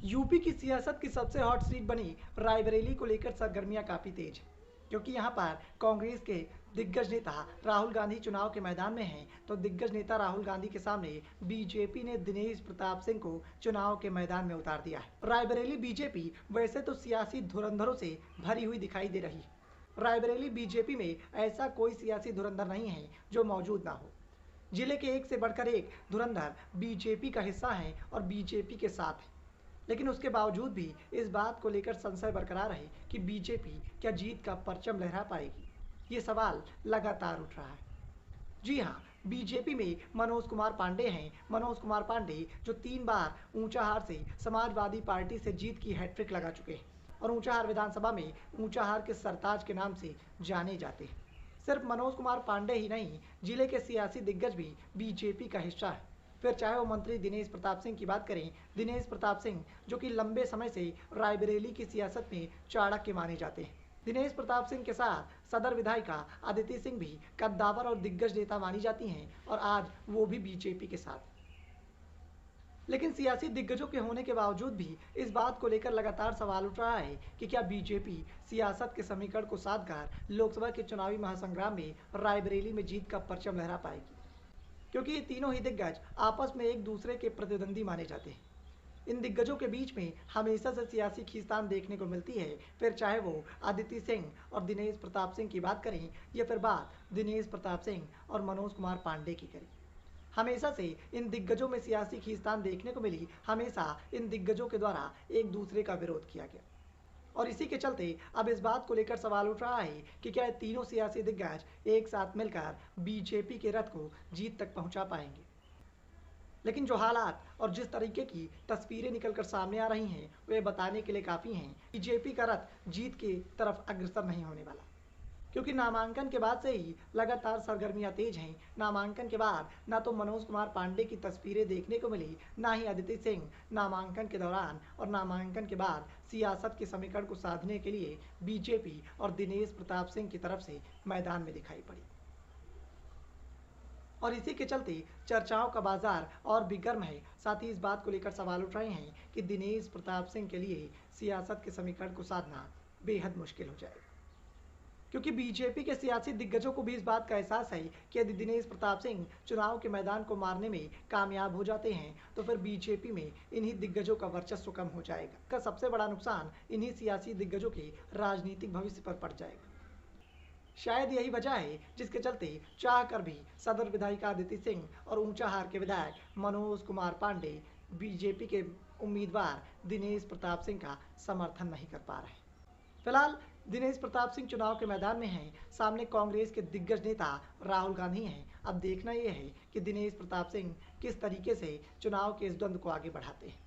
UP की सियासत की सबसे हॉट सीट बनी रायबरेली को लेकर सरगर्मियां काफी तेज हैं, क्योंकि यहां पर कांग्रेस के दिग्गज नेता राहुल गांधी चुनाव के मैदान में हैं, तो दिग्गज नेता राहुल गांधी के सामने बीजेपी ने दिनेश प्रताप सिंह को चुनाव के मैदान में उतार दिया है। रायबरेली बीजेपी वैसे तो सियासी धुरंधरों से भरी हुई दिखाई दे रही है। रायबरेली बीजेपी में ऐसा कोई सियासी धुरंधर नहीं है जो मौजूद ना हो। जिले के एक से बढ़कर एक धुरंधर बीजेपी का हिस्सा हैं और बीजेपी के साथ हैं। लेकिन उसके बावजूद भी इस बात को लेकर संशय बरकरार है कि बीजेपी क्या जीत का परचम लहरा पाएगी। ये सवाल लगातार उठ रहा है। जी हाँ, बीजेपी में मनोज कुमार पांडे हैं। मनोज कुमार पांडे जो 3 बार ऊंचाहार से समाजवादी पार्टी से जीत की हैट्रिक लगा चुके हैं और ऊंचाहार विधानसभा में ऊंचाहार के सरताज के नाम से जाने जाते हैं। सिर्फ मनोज कुमार पांडे ही नहीं, जिले के सियासी दिग्गज भी बीजेपी का हिस्सा है। फिर चाहे वो मंत्री दिनेश प्रताप सिंह की बात करें, दिनेश प्रताप सिंह जो कि लंबे समय से रायबरेली की सियासत में चाणक्य माने जाते हैं। दिनेश प्रताप सिंह के साथ सदर विधायिका अदिति सिंह भी कद्दावर और दिग्गज नेता मानी जाती हैं और आज वो भी बीजेपी के साथ। लेकिन सियासी दिग्गजों के होने के बावजूद भी इस बात को लेकर लगातार सवाल उठ रहा है कि क्या बीजेपी सियासत के समीकरण को साध कर लोकसभा के चुनावी महासंग्राम में रायबरेली में जीत का परचम लहरा पाएगी, क्योंकि ये तीनों ही दिग्गज आपस में एक दूसरे के प्रतिद्वंदी माने जाते हैं। इन दिग्गजों के बीच में हमेशा से सियासी खींचतान देखने को मिलती है। फिर चाहे वो अदिति सिंह और दिनेश प्रताप सिंह की बात करें या फिर बात दिनेश प्रताप सिंह और मनोज कुमार पांडे की करें, हमेशा से इन दिग्गजों में सियासी खींचतान देखने को मिली। हमेशा इन दिग्गजों के द्वारा एक दूसरे का विरोध किया गया और इसी के चलते अब इस बात को लेकर सवाल उठ रहा है कि क्या तीनों सियासी दिग्गज एक साथ मिलकर बीजेपी के रथ को जीत तक पहुंचा पाएंगे। लेकिन जो हालात और जिस तरीके की तस्वीरें निकलकर सामने आ रही हैं, वे बताने के लिए काफ़ी हैं कि बीजेपी का रथ जीत की तरफ अग्रसर नहीं होने वाला, क्योंकि नामांकन के बाद से ही लगातार सरगर्मियां तेज हैं। नामांकन के बाद ना तो मनोज कुमार पांडे की तस्वीरें देखने को मिली, ना ही अदिति सिंह नामांकन के दौरान और नामांकन के बाद सियासत के समीकरण को साधने के लिए बीजेपी और दिनेश प्रताप सिंह की तरफ से मैदान में दिखाई पड़ी। और इसी के चलते चर्चाओं का बाजार और भी गर्म है। साथ ही इस बात को लेकर सवाल उठ रहे हैं कि दिनेश प्रताप सिंह के लिए सियासत के समीकरण को साधना बेहद मुश्किल हो जाएगा, क्योंकि बीजेपी के सियासी दिग्गजों को भी इस बात का एहसास है कि यदि दिनेश प्रताप सिंह चुनाव के मैदान को मारने में कामयाब हो जाते हैं तो फिर बीजेपी में इन्हीं दिग्गजों का वर्चस्व कम हो जाएगा। का सबसे बड़ा नुकसान इन्हीं सियासी दिग्गजों के राजनीतिक भविष्य पर पड़ जाएगा। शायद यही वजह है जिसके चलते चाह कर भी सदर विधायिका अदिति सिंह और ऊंचाहार के विधायक मनोज कुमार पांडे बीजेपी के उम्मीदवार दिनेश प्रताप सिंह का समर्थन नहीं कर पा रहे। फिलहाल दिनेश प्रताप सिंह चुनाव के मैदान में हैं, सामने कांग्रेस के दिग्गज नेता राहुल गांधी हैं। अब देखना यह है कि दिनेश प्रताप सिंह किस तरीके से चुनाव के इस द्वंद्व को आगे बढ़ाते हैं।